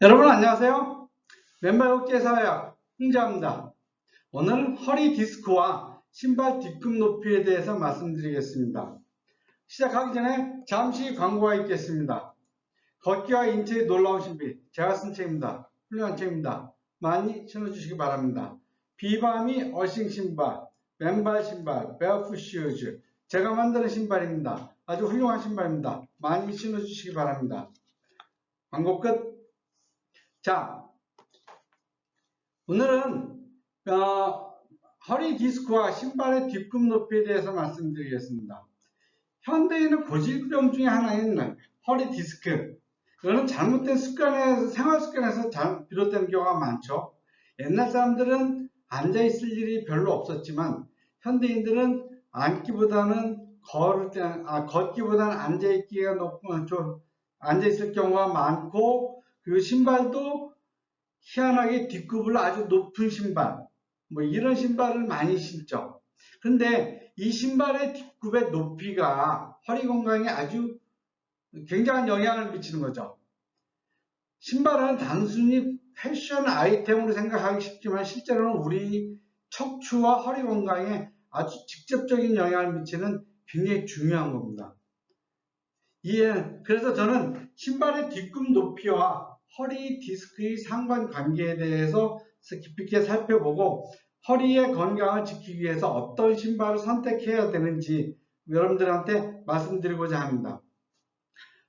여러분 안녕하세요. 맨발걷기사회학 홍자입니다. 오늘 허리 디스크와 신발 뒤꿈 높이에 대해서 말씀드리겠습니다. 시작하기 전에 잠시 광고가 있겠습니다. 걷기와 인체의 놀라운 신비, 제가 쓴 책입니다. 훌륭한 책입니다. 많이 신어주시기 바랍니다. 비바미 어싱 신발, 맨발 신발, 베어풋 슈즈, 제가 만드는 신발입니다. 아주 훌륭한 신발입니다. 많이 신어주시기 바랍니다. 광고 끝. 자, 오늘은 허리 디스크와 신발의 뒤꿈 높이에 대해서 말씀드리겠습니다. 현대인은 고질병 중에 하나인 허리 디스크. 이거는 잘못된 습관에서, 생활 습관에서 비롯된 경우가 많죠. 옛날 사람들은 앉아 있을 일이 별로 없었지만 현대인들은 앉기보다는 걷기보다는 앉아 있을 경우가 많고, 그리고 신발도 희한하게 뒷굽을 아주 높은 신발, 뭐 이런 신발을 많이 신죠. 근데 이 신발의 뒷굽의 높이가 허리 건강에 아주 굉장한 영향을 미치는 거죠. 신발은 단순히 패션 아이템으로 생각하기 쉽지만 실제로는 우리 척추와 허리 건강에 아주 직접적인 영향을 미치는 굉장히 중요한 겁니다. 그래서 저는 신발의 뒷굽 높이와 허리 디스크의 상관관계에 대해서 깊이 있게 살펴보고 허리의 건강을 지키기 위해서 어떤 신발을 선택해야 되는지 여러분들한테 말씀드리고자 합니다.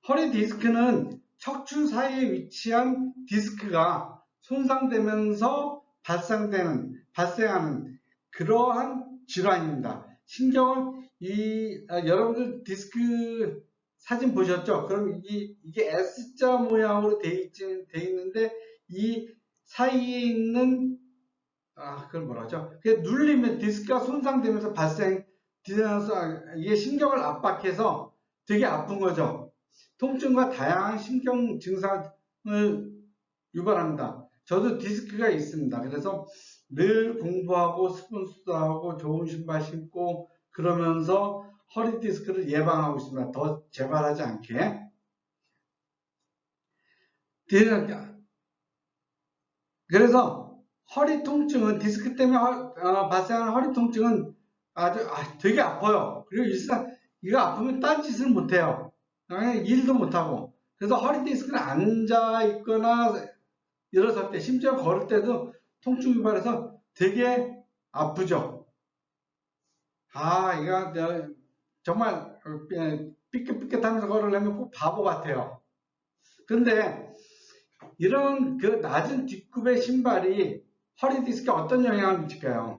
허리 디스크는 척추 사이에 위치한 디스크가 손상되면서 발생하는 그러한 질환입니다. 여러분들 디스크 사진 보셨죠? 그럼 이게 S자 모양으로 돼 있는데 이 사이에 있는 그걸 뭐라죠? 눌리면 디스크가 손상되면서 이게 신경을 압박해서 되게 아픈 거죠. 통증과 다양한 신경 증상을 유발합니다. 저도 디스크가 있습니다. 그래서 늘 공부하고 스폰서하고 좋은 신발 신고 그러면서 허리 디스크를 예방하고 있습니다. 더 재발하지 않게. 그래서 허리 통증은 디스크 때문에 발생하는 허리 통증은 되게 아파요. 그리고 일단 이거 아프면 딴 짓을 못해요. 일도 못하고. 그래서 허리 디스크는 앉아 있거나 일어설 때, 심지어 걸을 때도 통증 유발해서 되게 아프죠. 이거 정말 삐끗삐끗하면서 걸으려면 꼭 바보 같아요. 근데 이런 그 낮은 뒷굽의 신발이 허리 디스크에 어떤 영향을 미칠까요?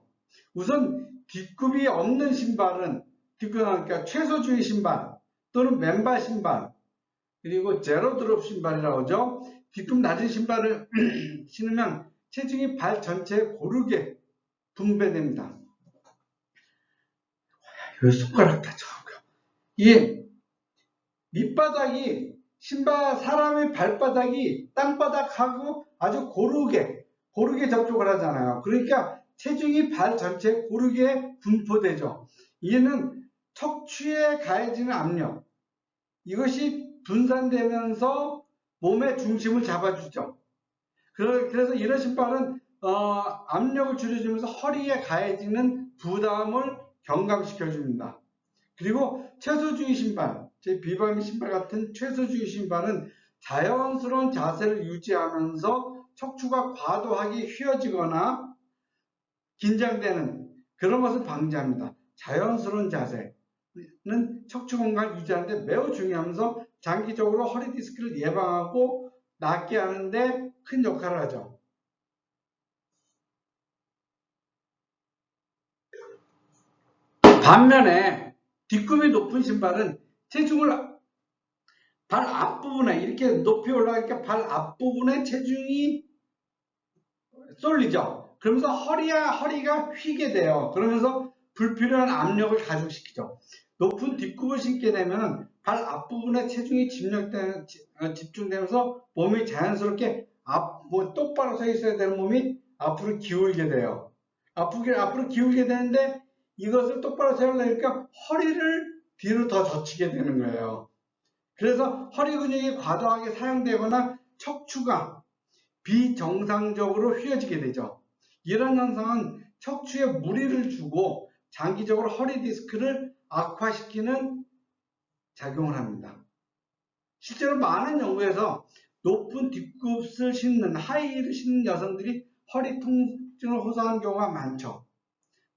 우선 뒷굽이 없는 신발은 그러니까 최소주의 신발 또는 맨발 신발 그리고 제로 드롭 신발이라고 하죠. 뒷굽 낮은 신발을 신으면 체중이 발 전체에 고르게 분배됩니다. 이 손가락 다쳐가고요. 이게 밑바닥이 사람의 발바닥이 땅바닥하고 아주 고르게 접촉을 하잖아요. 그러니까 체중이 발 전체에 고르게 분포되죠. 이는 척추에 가해지는 압력, 이것이 분산되면서 몸의 중심을 잡아주죠. 그래서 이런 신발은 압력을 줄여주면서 허리에 가해지는 부담을 경감시켜줍니다. 그리고 최소주의 신발, 제 비바미 신발 같은 최소주의 신발은 자연스러운 자세를 유지하면서 척추가 과도하게 휘어지거나 긴장되는 그런 것을 방지합니다. 자연스러운 자세는 척추 건강을 유지하는데 매우 중요하면서 장기적으로 허리 디스크를 예방하고 낫게 하는데 큰 역할을 하죠. 반면에 뒷굽이 높은 신발은 체중을 발 앞부분에 이렇게 높이 올라가니까 발 앞부분에 체중이 쏠리죠. 그러면서 허리가 휘게 돼요. 그러면서 불필요한 압력을 가중시키죠. 높은 뒷굽을 신게 되면 발 앞부분에 체중이 집중되면서 몸이 자연스럽게 똑바로 서 있어야 되는 몸이 앞으로 기울게 돼요. 앞으로 기울게 되는데 이것을 똑바로 세우려니까 허리를 뒤로 더 젖히게 되는 거예요. 그래서 허리 근육이 과도하게 사용되거나 척추가 비정상적으로 휘어지게 되죠. 이런 현상은 척추에 무리를 주고 장기적으로 허리 디스크를 악화시키는 작용을 합니다. 실제로 많은 연구에서 높은 뒷굽을 신는 하이힐을 신는 여성들이 허리 통증을 호소하는 경우가 많죠.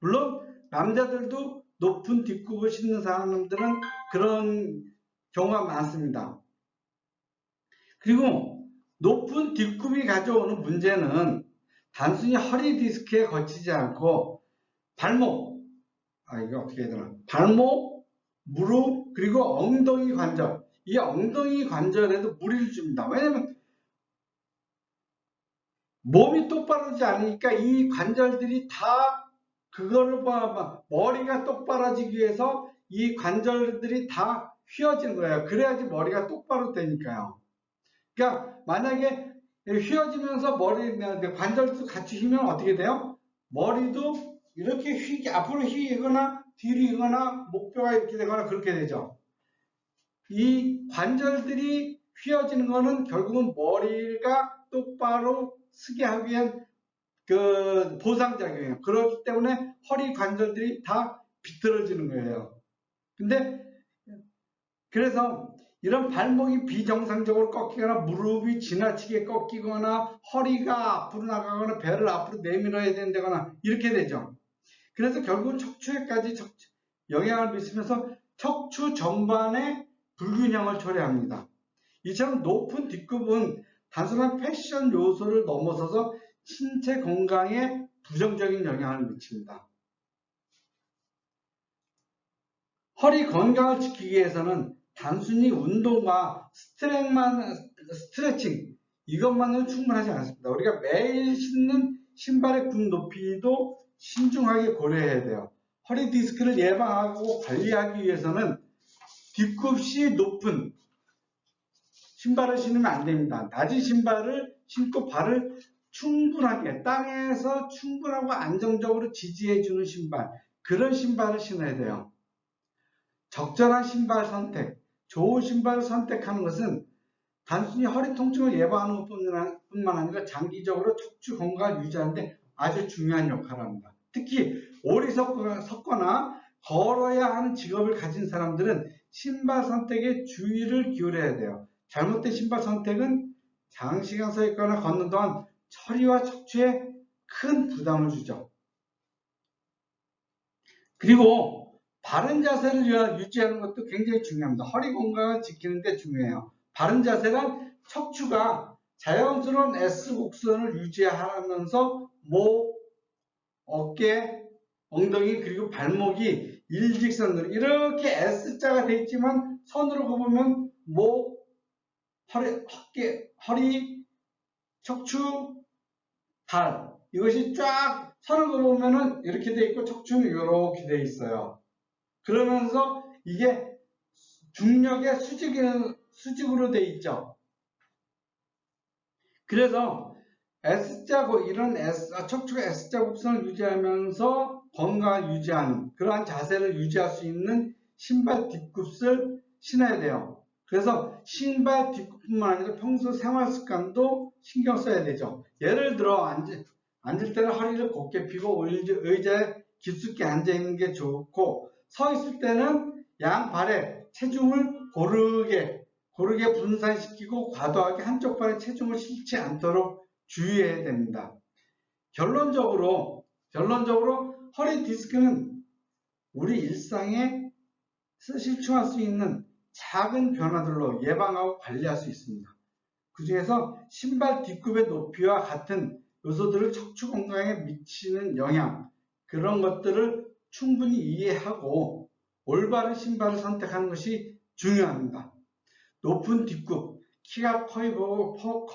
물론 남자들도 높은 뒷굽을 신는 사람들은 그런 경우가 많습니다. 그리고 높은 뒷굽이 가져오는 문제는 단순히 허리 디스크에 거치지 않고 발목, 이거 어떻게 해야 되나? 발목, 무릎, 그리고 엉덩이 관절. 이 엉덩이 관절에도 무리를 줍니다. 왜냐면 몸이 똑바로 지지 않으니까 이 관절들이 다 그거를 머리가 똑바로지기 위해서 이 관절들이 다 휘어지는 거예요. 그래야지 머리가 똑바로 되니까요. 그러니까 만약에 휘어지면서 관절도 같이 휘면 어떻게 돼요? 머리도 이렇게 앞으로 휘거나 뒤로 휘거나 목뼈가 이렇게 되거나 그렇게 되죠. 이 관절들이 휘어지는 거는 결국은 머리가 똑바로 서게 하기 위한 그 보상작용이에요. 그렇기 때문에 허리 관절들이 다 비틀어지는 거예요. 근데 그래서 이런 발목이 비정상적으로 꺾이거나 무릎이 지나치게 꺾이거나 허리가 앞으로 나가거나 배를 앞으로 내밀어야 된다거나 이렇게 되죠. 그래서 결국은 척추에까지 영향을 미치면서 척추 전반에 불균형을 초래합니다. 이처럼 높은 뒷굽은 단순한 패션 요소를 넘어서서 신체 건강에 부정적인 영향을 미칩니다. 허리 건강을 지키기 위해서는 단순히 운동과 스트레칭 이것만으로는 충분하지 않습니다. 우리가 매일 신는 신발의 굽 높이도 신중하게 고려해야 돼요. 허리 디스크를 예방하고 관리하기 위해서는 뒷굽이 높은 신발을 신으면 안 됩니다. 낮은 신발을 신고 발을 충분하게 땅에서 충분하고 안정적으로 지지해주는 신발, 그런 신발을 신어야 돼요. 적절한 신발 선택, 좋은 신발을 선택하는 것은 단순히 허리 통증을 예방하는 것뿐만 아니라 장기적으로 척추 건강을 유지하는데 아주 중요한 역할을 합니다. 특히 오리 섰거나 걸어야 하는 직업을 가진 사람들은 신발 선택에 주의를 기울여야 돼요. 잘못된 신발 선택은 장시간 서 있거나 걷는 동안 허리와 척추에 큰 부담을 주죠. 그리고 바른 자세를 유지하는 것도 굉장히 중요합니다. 허리 건강을 지키는 데 중요해요. 바른 자세란 척추가 자연스러운 S 곡선을 유지하면서 목, 어깨, 엉덩이 그리고 발목이 일직선으로 이렇게 S자가 되어 있지만 선으로 굽으면 목, 허리, 척추, 발 이것이 쫙 선을 긋으면 이렇게 되어 있고 척추는 이렇게 되어 있어요. 그러면서 이게 중력의 수직으로 되어 있죠. 그래서 척추가 S자 곡선을 유지하면서 건강을 유지하는 그러한 자세를 유지할 수 있는 신발 뒷굽을 신어야 돼요. 그래서 신발 뒷굽뿐만 아니라 평소 생활 습관도 신경 써야 되죠. 예를 들어 앉을 때는 허리를 곧게 펴고 의자에 깊숙이 앉아 있는 게 좋고, 서 있을 때는 양발에 체중을 고르게 분산시키고 과도하게 한쪽 발에 체중을 실지 않도록 주의해야 됩니다. 결론적으로 허리 디스크는 우리 일상에 실충할 수 있는 작은 변화들로 예방하고 관리할 수 있습니다. 그 중에서 신발 뒷굽의 높이와 같은 요소들을 척추 건강에 미치는 영향, 그런 것들을 충분히 이해하고 올바른 신발을 선택하는 것이 중요합니다. 높은 뒷굽, 키가 커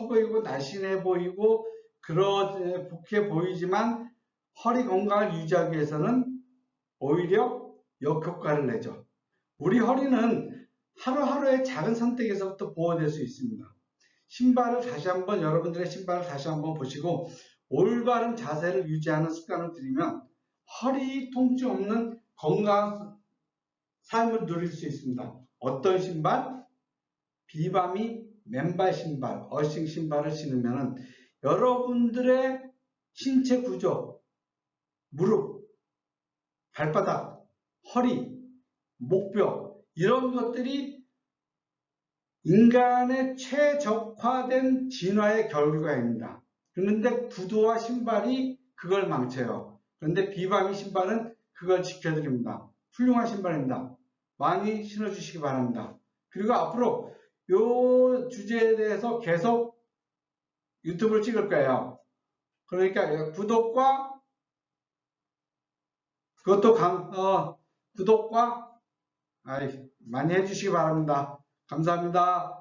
보이고 날씬해 보이고 그렇게 보이지만 허리 건강을 유지하기 위해서는 오히려 역효과를 내죠. 우리 허리는 하루하루의 작은 선택에서부터 보호될 수 있습니다. 여러분들의 신발을 다시 한번 보시고 올바른 자세를 유지하는 습관을 들이면 허리 통증 없는 건강한 삶을 누릴 수 있습니다. 어떤 신발? 비바미 맨발 신발, 어싱 신발을 신으면 여러분들의 신체 구조, 무릎, 발바닥, 허리, 목뼈 이런 것들이 인간의 최적화된 진화의 결과입니다. 그런데 구두와 신발이 그걸 망쳐요. 그런데 비바미 신발은 그걸 지켜드립니다. 훌륭한 신발입니다. 많이 신어주시기 바랍니다. 그리고 앞으로 이 주제에 대해서 계속 유튜브를 찍을 거예요. 그러니까 구독과 그것도 구독과 많이 해주시기 바랍니다. 감사합니다.